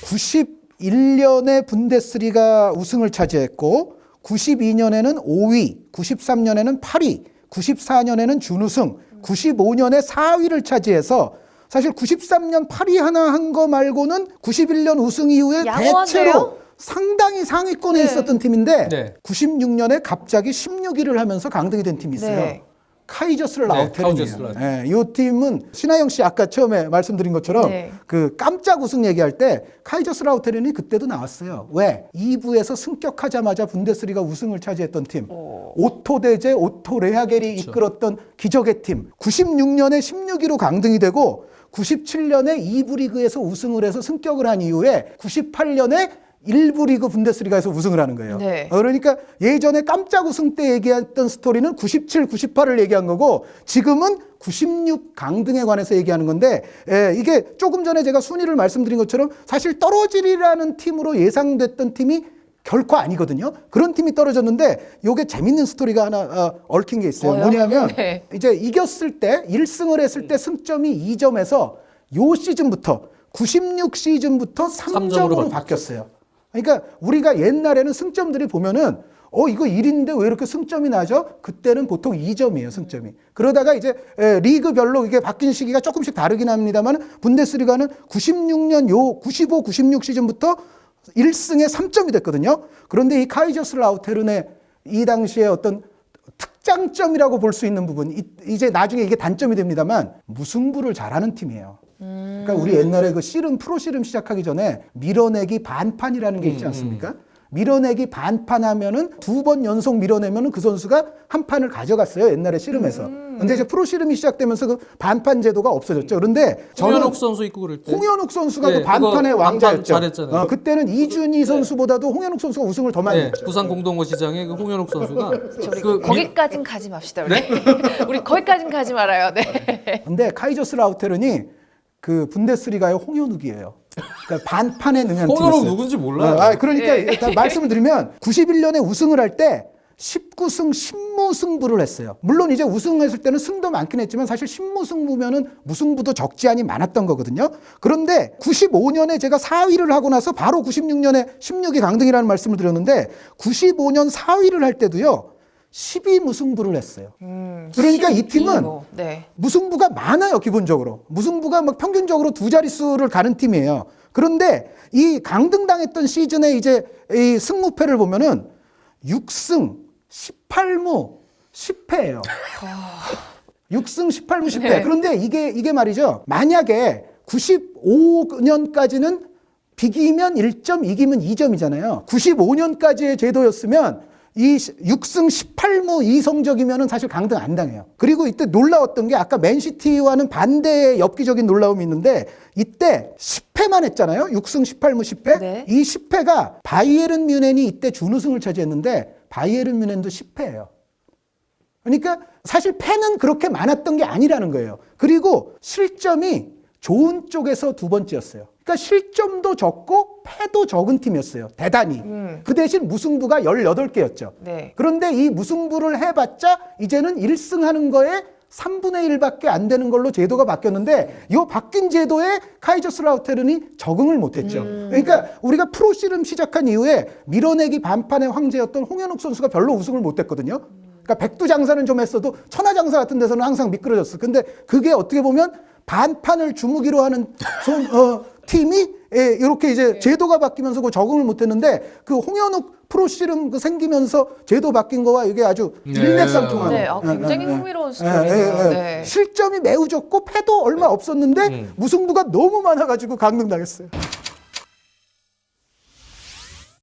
91년에 분데스리가 우승을 차지했고 92년에는 5위, 93년에는 8위, 94년에는 준우승, 95년에 4위를 차지해서 사실 93년 8위 하나 한 거 말고는 91년 우승 이후에 양호한데요? 대체로 상당히 상위권에 네. 있었던 팀인데 네. 96년에 갑자기 16위를 하면서 강등이 된 팀이 있어요. 네. 카이저스 카이저스 라우테른이에요. 라우테른. 네, 이 팀은 신하영 씨 아까 처음에 말씀드린 것처럼 네. 그 깜짝 우승 얘기할 때 카이저스 라우테른이 그때도 나왔어요. 왜? 2부에서 승격하자마자 분데스리가 우승을 차지했던 팀. 오토 대제, 오토 레하겔이 이끌었던 기적의 팀. 96년에 16위로 강등이 되고 97년에 2부 리그에서 우승을 해서 승격을 한 이후에 98년에 1부 리그 분데스리가에서 우승을 하는 거예요. 네. 그러니까 예전에 깜짝 우승 때 얘기했던 스토리는 97, 98을 얘기한 거고 지금은 96 강등에 관해서 얘기하는 건데 이게 조금 전에 제가 순위를 말씀드린 것처럼 사실 떨어지리라는 팀으로 예상됐던 팀이 결코 아니거든요. 그런 팀이 떨어졌는데 요게 재밌는 스토리가 하나 얽힌 게 있어요. 뭐요? 뭐냐면 네. 이제 이겼을 때 1승을 했을 때 승점이 2점에서 요 시즌부터 96 시즌부터 3점으로 바뀌었어요. 그러니까 우리가 옛날에는 승점들이 보면은 이거 1인데 왜 이렇게 승점이 나죠? 그때는 보통 2점이에요, 승점이. 그러다가 이제 리그별로 이게 바뀐 시기가 조금씩 다르긴 합니다만 분데스리가는 96년 요 95, 96 시즌부터 1승에 3점이 됐거든요. 그런데 이 카이저스 라우테른의 이 당시에 어떤 특장점이라고 볼 수 있는 부분, 이제 나중에 이게 단점이 됩니다만 무승부를 잘하는 팀이에요. 그러니까 우리 옛날에 그 씨름, 프로 씨름 시작하기 전에 밀어내기 반판이라는 게 있지 않습니까? 밀어내기 반판하면은 2번 연속 밀어내면은 그 선수가 한 판을 가져갔어요. 옛날에 씨름에서. 근데 이제 프로 씨름이 시작되면서 그 반판 제도가 없어졌죠. 그런데 홍현욱 선수 있고 그럴 때. 홍현욱 선수가 네, 그 반판의 그거 왕자였죠. 반판 잘했잖아요. 그때는 이준희 선수보다도 홍현욱 선수가 우승을 더 많이 네, 했죠. 부산 공동고 시장의 그 홍현욱 선수가 우리 거기까진 가지 맙시다. 우리. 우리 거기까진 가지 말아요. 네. 근데 카이저스 라우테른이 그 분데스리가의 홍현욱이에요. 그러니까 반판에 능한 팀이었어요. 홍현욱 누군지 몰라요. 그러니까 일단 말씀을 드리면 91년에 우승을 할 때 19승 10무승부를 했어요. 물론 이제 우승했을 때는 승도 많긴 했지만 사실 10무승부면은 무승부도 적지 않이 많았던 거거든요. 그런데 95년에 제가 4위를 하고 나서 바로 96년에 16위 강등이라는 말씀을 드렸는데 95년 4위를 할 때도요. 12무승부를 했어요. 그러니까 이 팀은 네. 무승부가 많아요, 기본적으로. 무승부가 막 평균적으로 두 자릿수를 가는 팀이에요. 그런데 이 강등당했던 시즌에 이제 이 승무패를 보면은 6승 18무 10패예요. 6승 18무 10패. 네. 그런데 이게 말이죠. 만약에 95년까지는 비기면 1점, 이기면 2점이잖아요. 95년까지의 제도였으면 이 6승 18무 이 성적이면은 사실 강등 안 당해요. 그리고 이때 놀라웠던 게 아까 맨시티와는 반대의 엽기적인 놀라움이 있는데 이때 10패만 했잖아요. 6승 18무 10패. 네. 이 10패가 바이에른 뮌헨이 이때 준우승을 차지했는데 바이에른 뮌헨도 10패예요. 그러니까 사실 패는 그렇게 많았던 게 아니라는 거예요. 그리고 실점이 좋은 쪽에서 두 번째였어요. 그러니까 실점도 적고 패도 적은 팀이었어요. 대단히. 그 대신 무승부가 18개였죠. 네. 그런데 이 무승부를 해봤자 이제는 1승 하는 거에 3분의 1밖에 안 되는 걸로 제도가 바뀌었는데 이 바뀐 제도에 카이저스 라우테른이 적응을 못했죠. 그러니까 우리가 프로 씨름 시작한 이후에 밀어내기 반판의 황제였던 홍현욱 선수가 별로 우승을 못했거든요. 그러니까 백두장사는 좀 했어도 천하장사 같은 데서는 항상 미끄러졌어. 근데 그게 어떻게 보면 반판을 주무기로 하는 팀이 이렇게 이제 제도가 바뀌면서 그 적응을 못했는데 그 홍현욱 프로씨름 그 생기면서 제도 바뀐 거와 이게 아주 일맥상통하는. 네, 굉장히 흥미로운 스토리네요. 네. 실점이 매우 적고 패도 얼마 없었는데 무승부가 너무 많아가지고 강등당했어요.